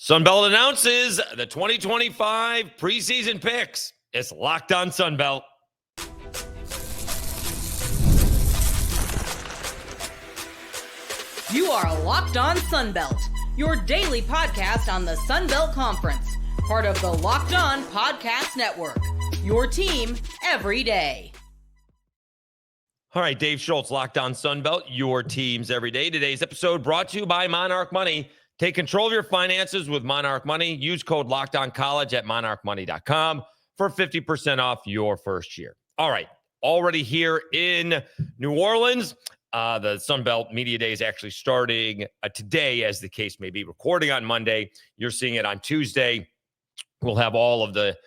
Sunbelt announces the 2025 preseason picks. It's Locked On Sunbelt. You are Locked On Sunbelt, your daily podcast on the Sunbelt Conference, part of the Locked On Podcast Network, your team every day. All right, Dave Schultz, Locked On Sunbelt, your teams every day. Today's episode brought to you by Monarch Money. Take control of your finances with Monarch Money. Use code LOCKEDONCollege at monarchmoney.com for 50% off your first year. All right, already here in New Orleans. The Sunbelt Media Day is actually starting today, as the case may be. Recording on Monday. You're seeing it on Tuesday. We'll have all of the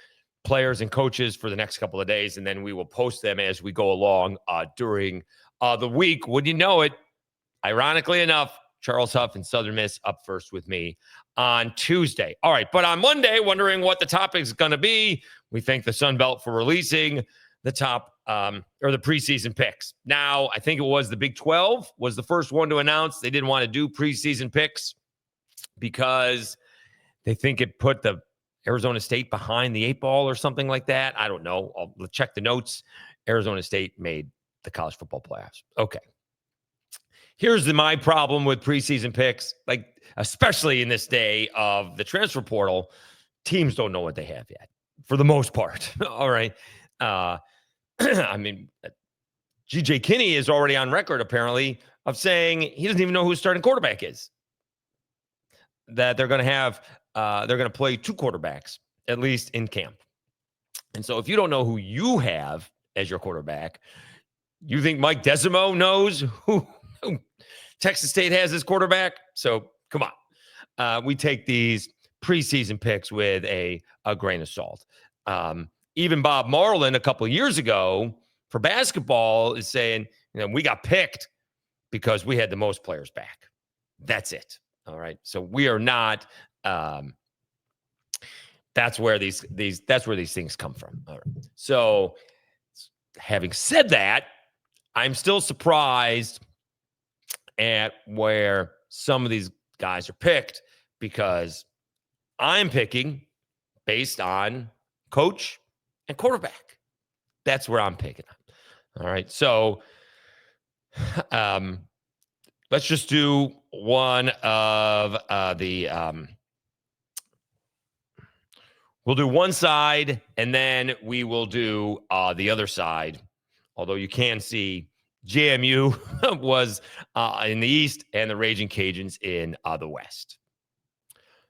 players and coaches for the next couple of days, and then we will post them as we go along during the week. Wouldn't you know it, ironically enough, Charles Huff and Southern Miss up first with me on Tuesday. All right, but on Monday, wondering what the topic is going to be, we thank the Sunbelt for releasing the top or the preseason picks. Now, I think it was the Big 12 was the first one to announce they didn't want to do preseason picks because they think it put the Arizona State behind the eight ball or something like that. I don't know. I'll check the notes. Arizona State made the college football playoffs. Okay. Here's my problem with preseason picks, like especially in this day of the transfer portal, teams don't know what they have yet, for the most part. All right. I mean, G.J. Kinney is already on record, apparently, of saying he doesn't even know who his starting quarterback is. That they're going to have, they're going to play two quarterbacks, at least in camp. And so if you don't know who you have as your quarterback, you think Mike Desimo knows who Texas State has his quarterback? So come on. We take these preseason picks with a grain of salt. Even Bob Marlin a couple of years ago for basketball is saying, we got picked because we had the most players back. That's it. All right. So we are not, that's where these things come from. All right. So having said that, I'm still surprised at where some of these guys are picked because I'm picking based on coach and quarterback. That's where I'm picking. All right. So let's just do one of we'll do one side and then we will do the other side. Although you can see JMU was in the East and the Raging Cajuns in the West.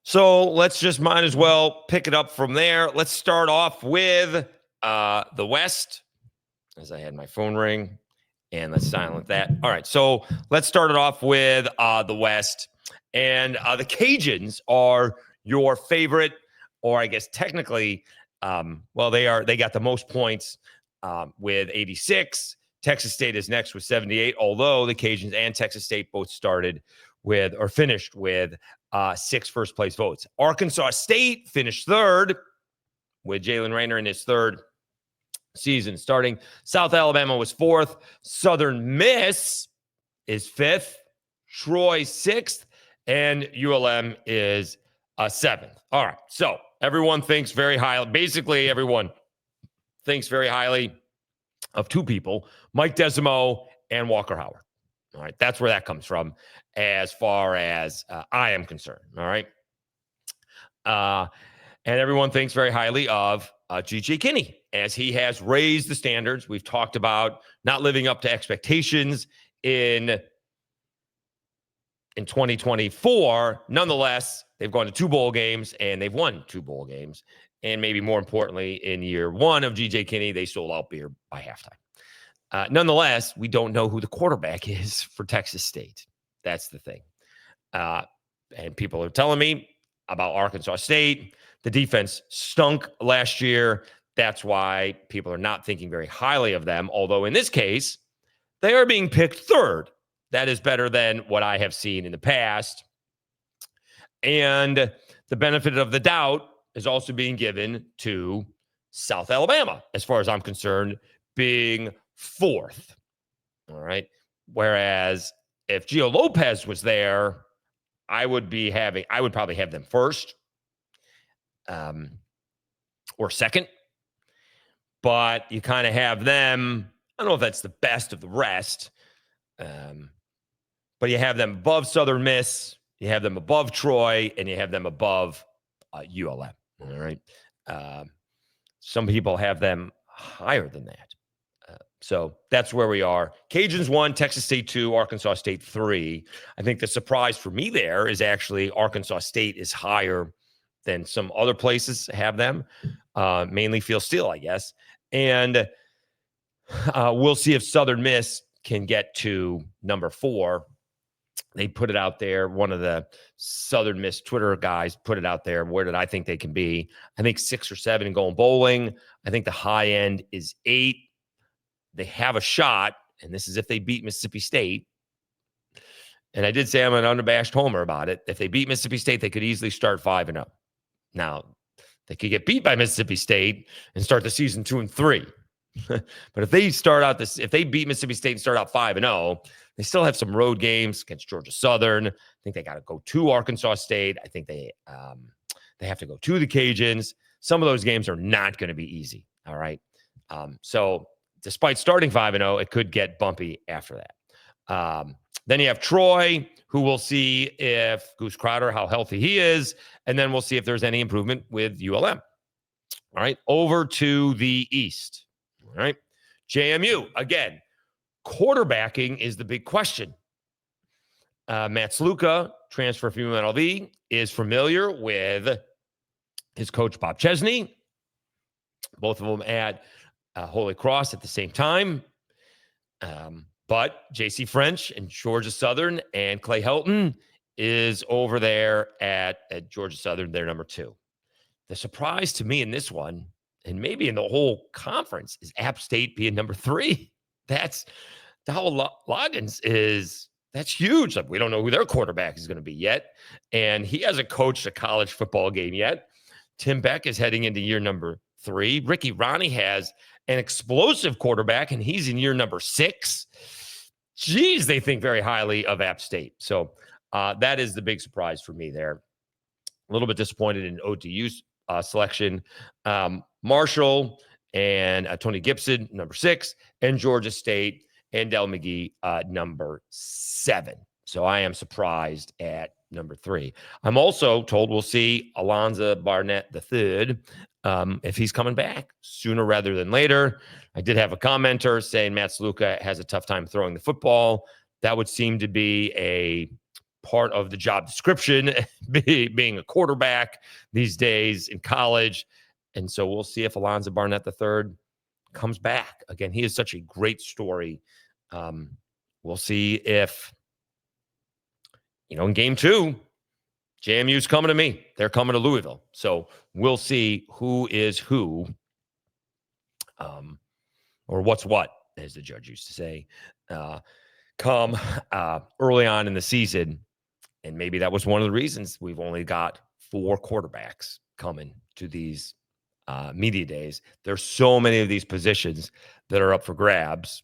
So let's just might as well pick it up from there. Let's start off with the West, as I had my phone ring, and let's silence that. All right, so let's start it off with the West. And the Cajuns are your favorite, or I guess technically, they got the most points with 86. Texas State is next with 78, although the Cajuns and Texas State both started with or finished with 6 first-place votes. Arkansas State finished third with Jalen Raynor in his third season starting. South Alabama was fourth. Southern Miss is fifth. Troy sixth. And ULM is seventh. All right, so everyone thinks very highly. Basically, everyone thinks very highly of two people, Mike Desimo and Walker Howard. All right, that's where that comes from as far as I am concerned. All right. And everyone thinks very highly of G.J. Kinney as he has raised the standards. We've talked about not living up to expectations in 2024. Nonetheless, they've gone to 2 bowl games and they've won 2 bowl games. And maybe more importantly, in year 1 of G.J. Kinney, they sold out beer by halftime. Nonetheless, we don't know who the quarterback is for Texas State. That's the thing. And people are telling me about Arkansas State. The defense stunk last year. That's why people are not thinking very highly of them. Although in this case, they are being picked third. That is better than what I have seen in the past. And the benefit of the doubt is also being given to South Alabama, as far as I'm concerned, being fourth. All right. Whereas if Gio Lopez was there, I would probably have them first or second. But you kind of have them. I don't know if that's the best of the rest. But you have them above Southern Miss, you have them above Troy, and you have them above ULM. All right. Some people have them higher than that. So that's where we are. Cajuns 1, Texas State 2, Arkansas State 3. I think the surprise for me there is actually Arkansas State is higher than some other places have them, mainly Field Steel, I guess. And we'll see if Southern Miss can get to number 4. They put it out there. One of the Southern Miss Twitter guys put it out there. Where did I think they can be? I think 6 or 7 and going bowling. I think the high end is 8. They have a shot, and this is if they beat Mississippi State. And I did say I'm an unabashed homer about it. If they beat Mississippi State, they could easily start 5-0. Now, they could get beat by Mississippi State and start the season 2-3. But if they start out if they beat Mississippi State and start out 5-0, they still have some road games against Georgia Southern. I think they got to go to Arkansas State. I think they have to go to the Cajuns. Some of those games are not going to be easy. All right. So despite starting 5-0, it could get bumpy after that. Then you have Troy, who we'll see if Goose Crowder, how healthy he is, and then we'll see if there's any improvement with ULM. All right, over to the East. All right, JMU, again, quarterbacking is the big question. Matt Sluka, transfer from UNLV, is familiar with his coach, Bob Chesney. Both of them at Holy Cross at the same time. But J.C. French and Georgia Southern and Clay Helton is over there at Georgia Southern. They're number 2. The surprise to me in this one, and maybe in the whole conference, is App State being number 3. That's the whole Loggins is, that's huge. Like, we don't know who their quarterback is going to be yet. And he hasn't coached a college football game yet. Tim Beck is heading into year number 3. Ricky Ronnie has an explosive quarterback, and he's in year number 6. Geez, they think very highly of App State. So that is the big surprise for me there. A little bit disappointed in ODU's selection. Marshall and Tony Gibson, number 6, and Georgia State and Del McGee, number 7. So I am surprised at number 3. I'm also told we'll see Alonzo Barnett III if he's coming back sooner rather than later. I did have a commenter saying Matt Sluka has a tough time throwing the football. That would seem to be a part of the job description, being a quarterback these days in college. And so we'll see if Alonzo Barnett III comes back. Again, he is such a great story. We'll see if, in game 2, JMU's coming to me. They're coming to Louisville. So we'll see who is who, or what's what, as the judge used to say, come early on in the season. And maybe that was one of the reasons we've only got 4 quarterbacks coming to these media days. There's so many of these positions that are up for grabs.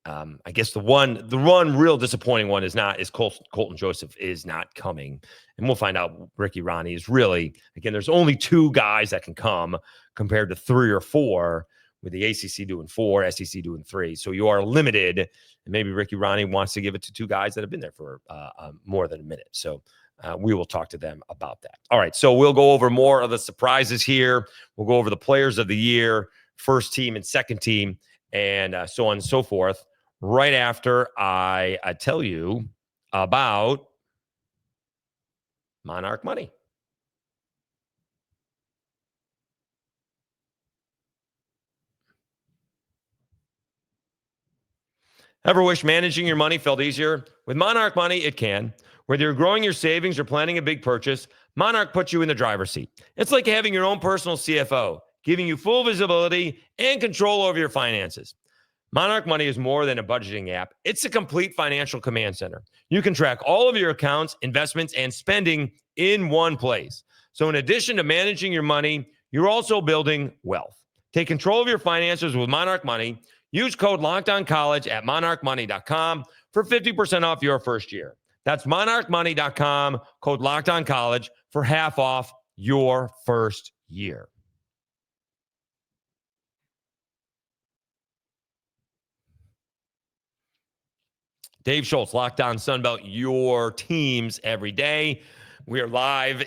I guess the one real disappointing one is Colton Joseph is not coming. And we'll find out. Ricky Ronnie is really, again, there's only 2 guys that can come compared to 3 or 4, with the ACC doing 4, SEC doing 3. So you are limited. And maybe Ricky Ronnie wants to give it to 2 guys that have been there for more than a minute. So we will talk to them about that. All right. So we'll go over more of the surprises here. We'll go over the players of the year, first team and second team, and so on and so forth, right after I tell you about Monarch Money. Ever wish managing your money felt easier? With Monarch Money, it can. Whether you're growing your savings or planning a big purchase, Monarch puts you in the driver's seat. It's like having your own personal CFO, giving you full visibility and control over your finances. Monarch Money is more than a budgeting app. It's a complete financial command center. You can track all of your accounts, investments, and spending in one place. So in addition to managing your money, you're also building wealth. Take control of your finances with Monarch Money. Use code LOCKEDONCollege at monarchmoney.com for 50% off your first year. That's monarchmoney.com, code LOCKEDONCollege for half off your first year. Dave Schultz, Locked On Sunbelt, your teams every day. We are live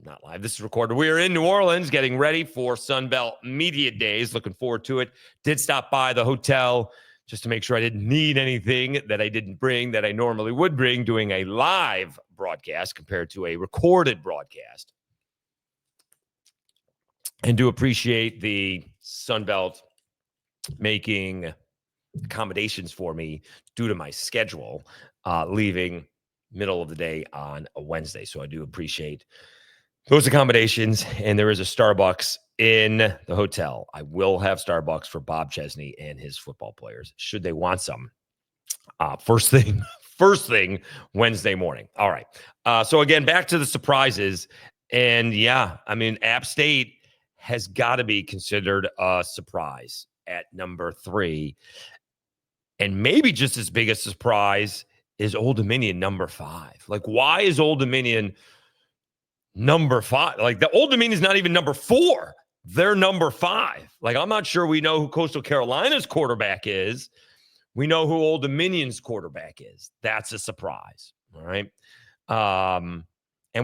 not live. This is recorded. We are in New Orleans getting ready for Sunbelt Media Days. Looking forward to it. Did stop by the hotel just to make sure I didn't need anything that I didn't bring that I normally would bring doing a live broadcast compared to a recorded broadcast. And do appreciate the Sunbelt making accommodations for me due to my schedule, leaving middle of the day on a Wednesday. So I do appreciate those accommodations. And there is a Starbucks in the hotel. I will have Starbucks for Bob Chesney and his football players, should they want some. First thing Wednesday morning. All right. So again, back to the surprises. And yeah, I mean, App State has got to be considered a surprise at number 3. And maybe just as big a surprise is Old Dominion number 5. Like, why is Old Dominion number 5? Like, the Old Dominion is not even number 4. They're number 5. Like, I'm not sure we know who Coastal Carolina's quarterback is. We know who Old Dominion's quarterback is. That's a surprise. All right. And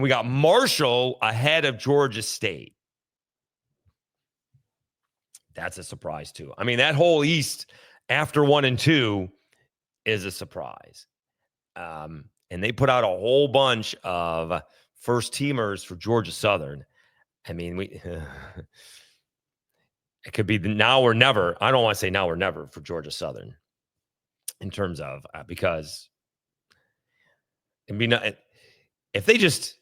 we got Marshall ahead of Georgia State. That's a surprise too. I mean, that whole East after 1 and 2 is a surprise. And they put out a whole bunch of first teamers for Georgia Southern. I mean, it could be the now or never. I don't want to say now or never for Georgia Southern in terms of because it'd be not, if they just,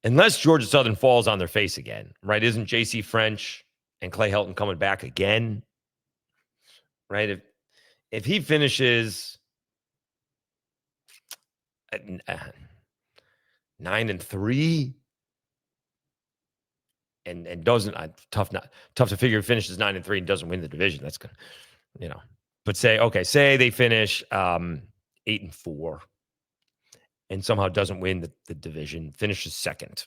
unless Georgia Southern falls on their face again, right? Isn't JC French and Clay Helton coming back again? Right? If he finishes at 9-3 and doesn't, tough to figure, finishes 9-3 and doesn't win the division, that's gonna, but say they finish 8-4 and somehow doesn't win the division, finishes second.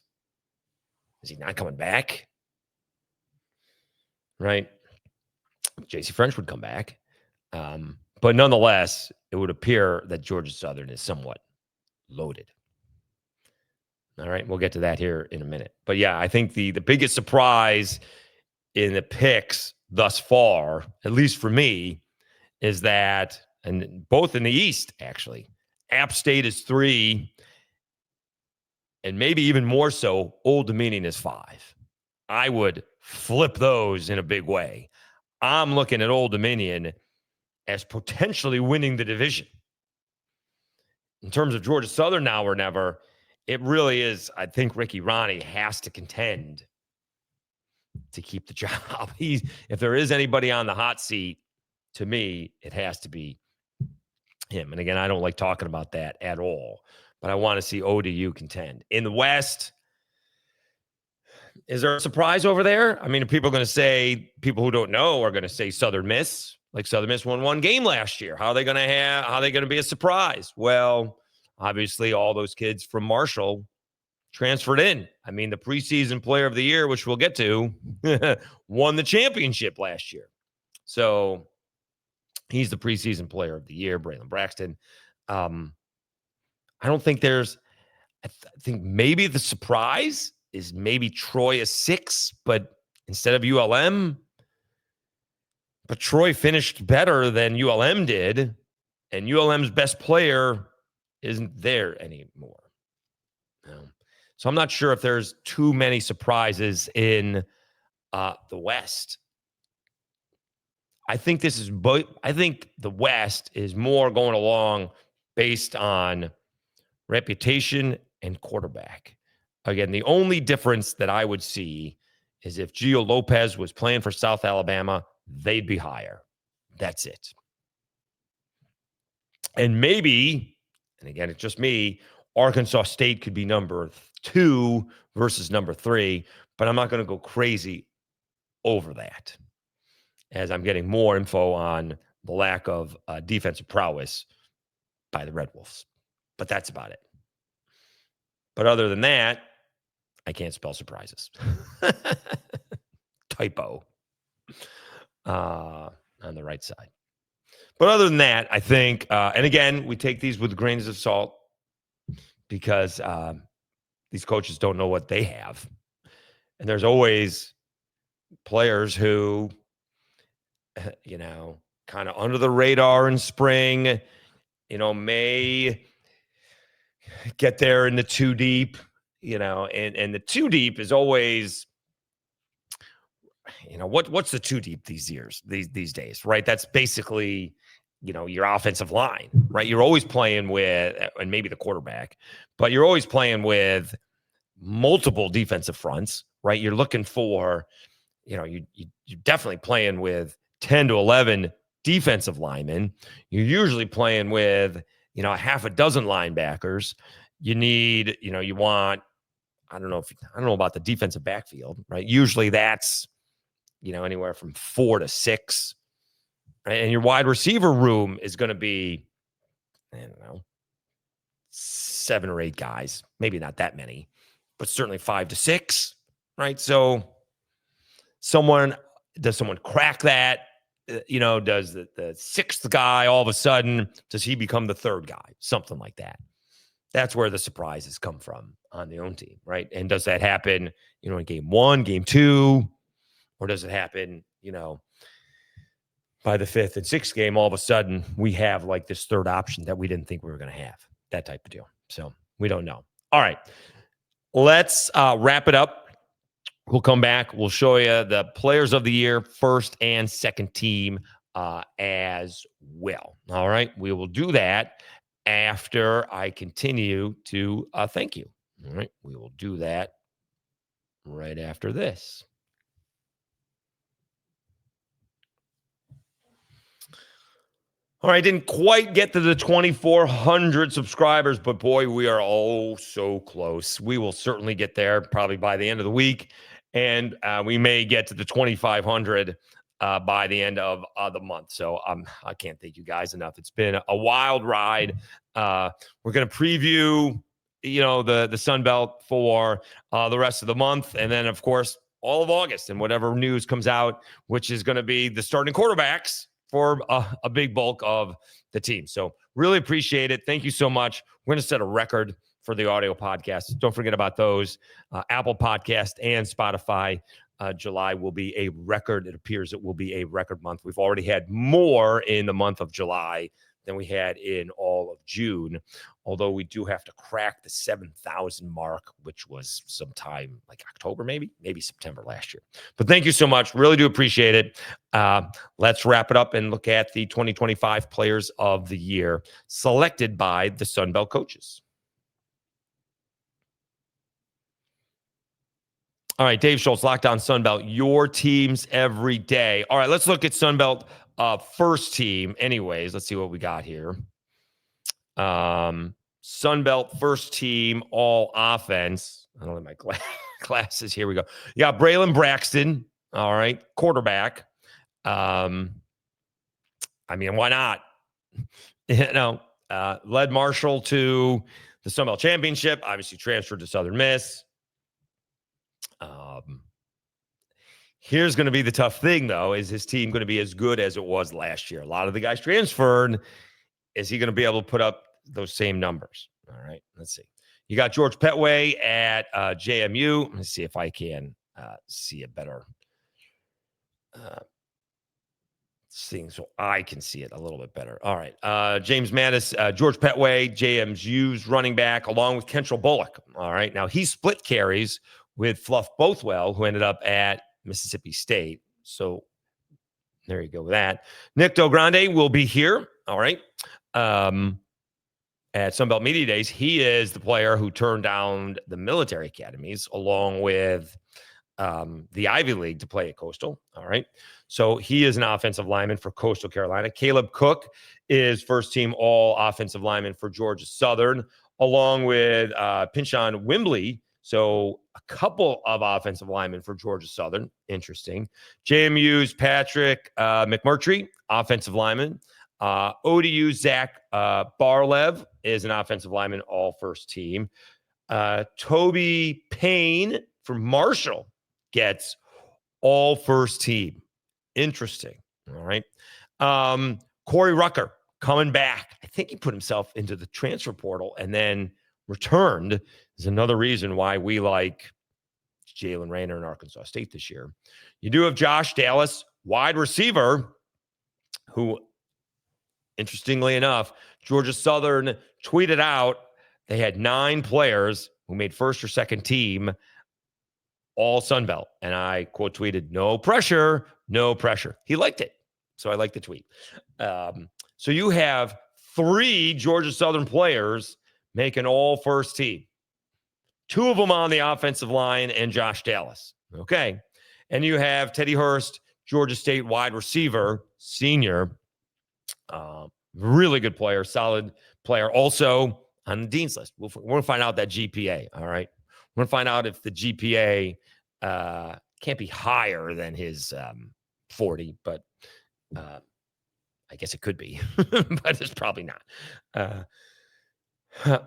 Is he not coming back? Right? JC French would come back. But nonetheless, it would appear that Georgia Southern is somewhat loaded. All right, we'll get to that here in a minute. But yeah, I think the biggest surprise in the picks thus far, at least for me, is that, and both in the East, actually, App State is 3, and maybe even more so, Old Dominion is 5. I would flip those in a big way. I'm looking at Old Dominion as potentially winning the division. In terms of Georgia Southern now or never, it really is, I think Ricky Ronnie has to contend to keep the job. If there is anybody on the hot seat, to me, it has to be him. And again, I don't like talking about that at all, but I want to see ODU contend. In the West, is there a surprise over there? I mean, people who don't know are going to say Southern Miss. Like, Southern Miss won 1 game last year. How are they going to be a surprise? Well, obviously all those kids from Marshall transferred in. I mean, the preseason player of the year, which we'll get to, won the championship last year. So he's the preseason player of the year, Braylon Braxton. I don't think I think maybe the surprise is maybe Troy is 6, but instead of ULM. But Troy finished better than ULM did, and ULM's best player isn't there anymore. So I'm not sure if there's too many surprises in the West. I think the West is more going along based on reputation and quarterback. Again, the only difference that I would see is if Gio Lopez was playing for South Alabama, they'd be higher. That's it. And maybe, and again, it's just me, Arkansas State could be number 2 versus number 3, but I'm not going to go crazy over that as I'm getting more info on the lack of defensive prowess by the Red Wolves. But that's about it. But other than that, I can't spell surprises. Typo on the right side. But other than that, I think, and again, we take these with grains of salt because these coaches don't know what they have. And there's always players who, kind of under the radar in spring, may get there in the too deep, and the too deep is always, what's the too deep these days, right? That's basically, your offensive line, right? You're always playing with, and maybe the quarterback, but you're always playing with multiple defensive fronts, right? You're looking for, you're definitely playing with 10 to 11 defensive linemen. You're usually playing with, a half a dozen linebackers. You need, you want, I don't know about the defensive backfield, right? Usually that's, anywhere from 4 to 6. Right? And your wide receiver room is going to be, 7 or 8 guys, maybe not that many, but certainly 5 to 6, right? So does someone crack that? Does the 6th guy all of a sudden, does he become the 3rd guy? Something like that. That's where the surprises come from on the own team, right? And does that happen, in game 1, game 2, or does it happen, by the 5th and 6th game, all of a sudden we have like this 3rd option that we didn't think we were going to have, that type of deal. So we don't know. All right, let's wrap it up. We'll come back. We'll show you the players of the year, first and second team as well. All right, we will do that after I continue to thank you. All right, we will do that right after this. All right, didn't quite get to the 2,400 subscribers, but boy, we are so close. We will certainly get there probably by the end of the week, and we may get to the 2,500 by the end of the month. So I can't thank you guys enough. It's been a wild ride. We're going to preview, the Sun Belt for the rest of the month, and then of course all of August and whatever news comes out, which is going to be the starting quarterbacks for a big bulk of the team. So really appreciate it. Thank you so much. We're going to set a record for the audio podcast. Don't forget about those. Apple Podcast and Spotify. July will be a record. It appears it will be a record month. We've already had more in the month of July than we had in all of June, although we do have to crack the 7,000 mark, which was sometime like October, maybe September last year. But thank you so much. Really do appreciate it. Let's wrap it up and look at the 2025 Players of the Year selected by the Sun Belt coaches. All right, Dave Schultz, Locked On Sun Belt, your teams every day. All right, let's look at Sun Belt first team. Anyways, let's see what we got here. Sun Belt first team, all offense. I don't have my glasses. Here we go. You got Braylon Braxton. All right, quarterback. Why not? Led Marshall to the Sun Belt Championship. Obviously transferred to Southern Miss. Here's going to be the tough thing, though. Is his team going to be as good as it was last year? A lot of the guys transferred. Is he going to be able to put up those same numbers? All right, let's see. You got George Petway at JMU. Let's see if I can see it better. Seeing so I can see it a little bit better. All right. James Mattis, George Petway, JMU's running back, along with Kentrell Bullock. All right. Now, he split carries with Fluff Bothwell, who ended up at Mississippi State. So there you go with that. Nick Del Grande will be here. All right. At Sunbelt Media Days, he is the player who turned down the military academies along with the Ivy League to play at Coastal. All right. So he is an offensive lineman for Coastal Carolina. Caleb Cook is first team all offensive lineman for Georgia Southern, along with Pinchon Wimbley. So a couple of offensive linemen for Georgia Southern. Interesting. JMU's Patrick McMurtry, offensive lineman. ODU's Zach Barlev is an offensive lineman, all first team. Toby Payne from Marshall gets all first team. Interesting. All right. Corey Rucker coming back. I think he put himself into the transfer portal and then returned. Is another reason why we like Jalen Rayner in Arkansas State this year. You do have Josh Dallas, wide receiver, who, interestingly enough, Georgia Southern tweeted out they had 9 players who made first or second team, all Sun Belt. And I quote tweeted, no pressure, no pressure. He liked it. So I like the tweet. So you have 3 Georgia Southern players making all first team. 2 of them on the offensive line and Josh Dallas. Okay. And you have Teddy Hurst, Georgia State wide receiver, senior. Really good player, solid player. Also on the dean's list. We're going to find out that GPA. All right. We're going to find out if the GPA can't be higher than his 40, but I guess it could be, but it's probably not.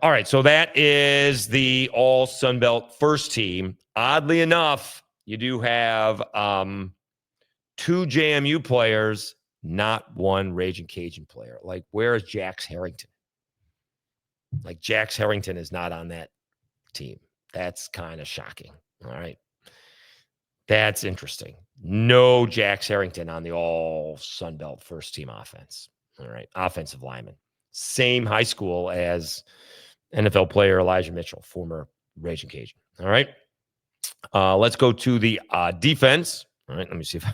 All right, so that is the all Sun Belt first team. Oddly enough, you do have 2 JMU players, not 1 Raging Cajun player. Like, where is Jax Harrington? Like, Jax Harrington is not on that team. That's kind of shocking. All right. That's interesting. No Jax Harrington on the all Sun Belt first team offense. All right. Offensive lineman. Same high school as NFL player Elijah Mitchell, former Raging Cajun. All right. Let's go to the defense. All right. Let me see if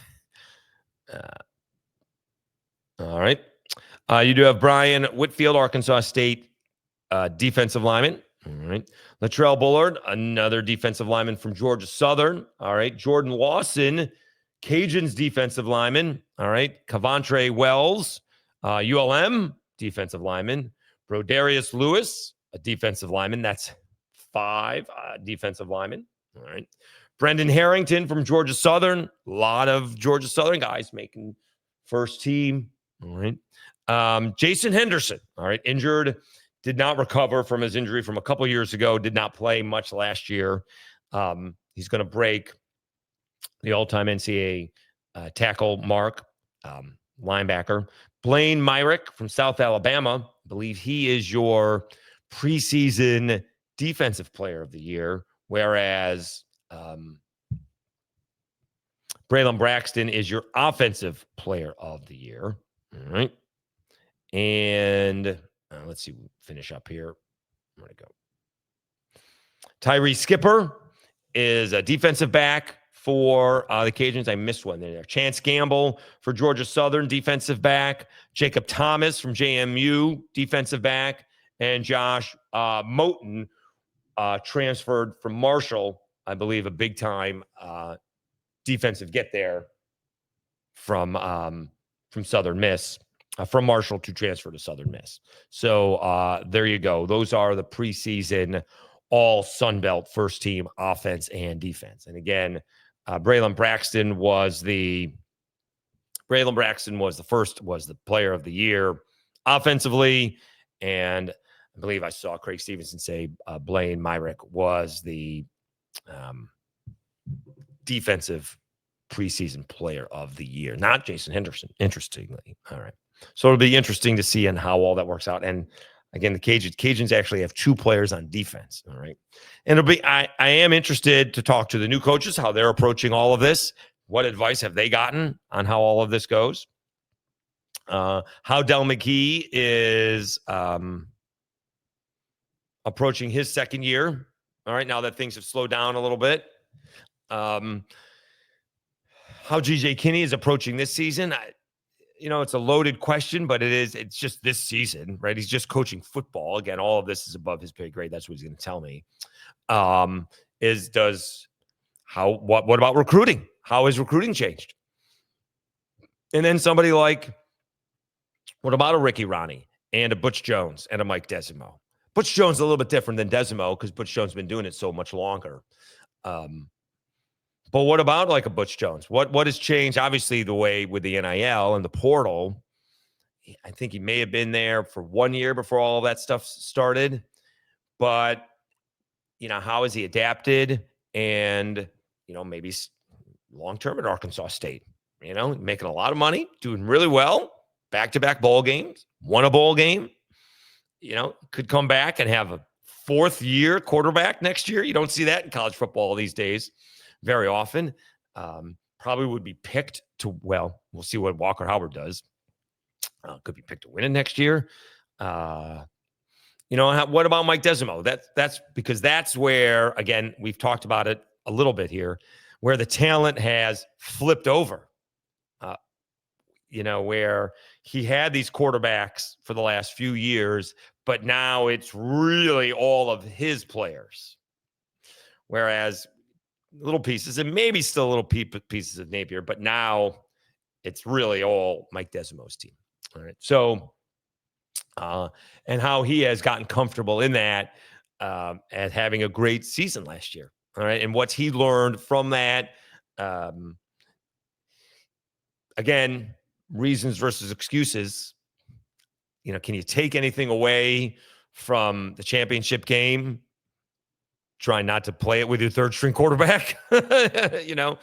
all right. You do have Brian Whitfield, Arkansas State defensive lineman. All right. Latrell Bullard, another defensive lineman from Georgia Southern. All right. Jordan Lawson, Cajuns defensive lineman. All right. Cavantre Wells, ULM defensive lineman. Brodarius Lewis, a defensive lineman. That's 5 defensive linemen. All right. Brendan Harrington from Georgia Southern. A lot of Georgia Southern guys making first team. All right. Jason Henderson. All right. Injured. Did not recover from his injury from a couple years ago. Did not play much last year. He's going to break the all-time NCAA tackle mark. Linebacker. Blaine Myrick from South Alabama. I believe he is your preseason defensive player of the year, whereas Braylon Braxton is your offensive player of the year. All right. And let's see, we'll finish up here. Where'd it go? Tyree Skipper is a defensive back for the Cajuns. I missed one there. Chance Gamble for Georgia Southern, defensive back. Jacob Thomas from JMU, defensive back. And Josh Moten transferred from Marshall, I believe a big-time defensive get there from Southern Miss. From Marshall to transfer to Southern Miss. So there you go. Those are the preseason all Sun Belt first team offense and defense. And again, Braylon Braxton was the player of the year offensively. And I believe I saw Craig Stevenson say Blaine Myrick was the defensive preseason player of the year, not Jason Henderson, interestingly. All right. So it'll be interesting to see and how all that works out. And again, the Cajuns actually have 2 players on defense. All right. And it'll be, I am interested to talk to the new coaches, how they're approaching all of this. What advice have they gotten on how all of this goes? How Del McKee is approaching his second year. All right. Now that things have slowed down a little bit. How GJ Kinney is approaching this season. It's a loaded question, but it's just this season, right? He's just coaching football. Again, all of this is above his pay grade. That's what he's going to tell me. What about recruiting? How has recruiting changed? And then somebody like, what about a Ricky Ronnie and a Butch Jones and a Mike Desimo? Butch Jones is a little bit different than Desimo because Butch Jones has been doing it so much longer. But what about like a Butch Jones? What has changed? Obviously, the way with the NIL and the portal, I think he may have been there for 1 year before all of that stuff started. But, how has he adapted? And, maybe long-term at Arkansas State, making a lot of money, doing really well, back-to-back bowl games, won a bowl game, could come back and have a fourth-year quarterback next year. You don't see that in college football these days very often. Probably would be picked to, we'll see what Walker Howard does. Could be picked to win it next year. What about Mike Desimo? That's because that's where, again, we've talked about it a little bit here, where the talent has flipped over. Where he had these quarterbacks for the last few years, but now it's really all of his players. Whereas little pieces, and maybe still little pieces of Napier, but now it's really all Mike Desimo's team. All right. So, and how he has gotten comfortable in that, at having a great season last year. All right. And what he learned from that, again, reasons versus excuses. Can you take anything away from the championship game? Try not to play it with your third string quarterback, so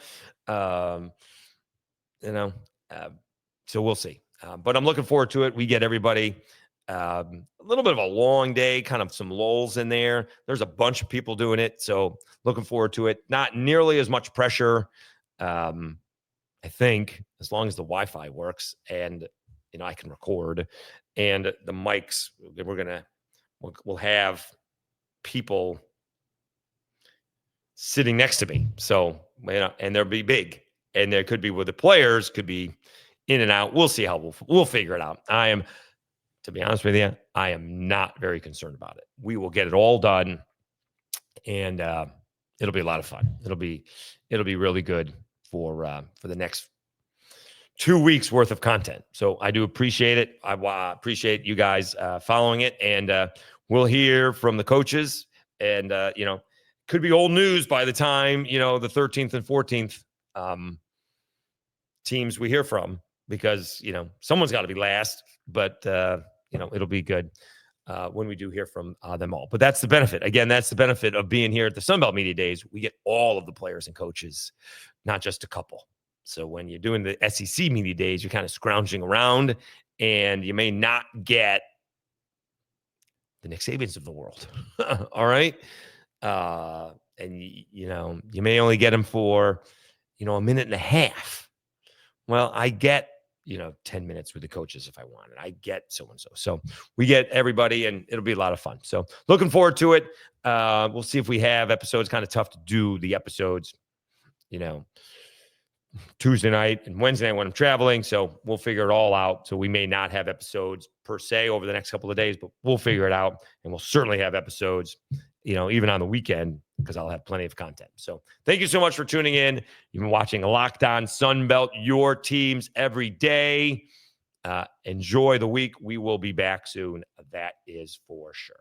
we'll see. But I'm looking forward to it. We get everybody a little bit of a long day, kind of some lulls in there. There's a bunch of people doing it. So looking forward to it. Not nearly as much pressure. I think, as long as the Wi-Fi works and, I can record, and the mics, we'll have people sitting next to me. So, and they'll be big, and there could be where the players could be in and out. We'll see how we'll figure it out. To be honest with you, I am not very concerned about it. We will get it all done, and it'll be a lot of fun. It'll be really good for the next 2 weeks worth of content. So I do appreciate it. I appreciate you guys following it, and we'll hear from the coaches, and could be old news by the time, the 13th and 14th teams we hear from, because, someone's got to be last, but it'll be good when we do hear from them all. But that's the benefit. Again, that's the benefit of being here at the Sunbelt Media Days. We get all of the players and coaches, not just a couple. So when you're doing the SEC Media Days, you're kind of scrounging around, and you may not get the Nick Sabans of the world. All right. And you may only get them for, a minute and a half. Well, I get, 10 minutes with the coaches if I want it. I get so-and-so. So we get everybody, and it'll be a lot of fun. So looking forward to it. We'll see if we have episodes. Kind of tough to do the episodes, Tuesday night and Wednesday night when I'm traveling. So we'll figure it all out. So we may not have episodes per se over the next couple of days, but we'll figure it out. And we'll certainly have episodes, even on the weekend, because I'll have plenty of content. So thank you so much for tuning in. You've been watching Locked On Sunbelt, your teams every day. Enjoy the week. We will be back soon. That is for sure.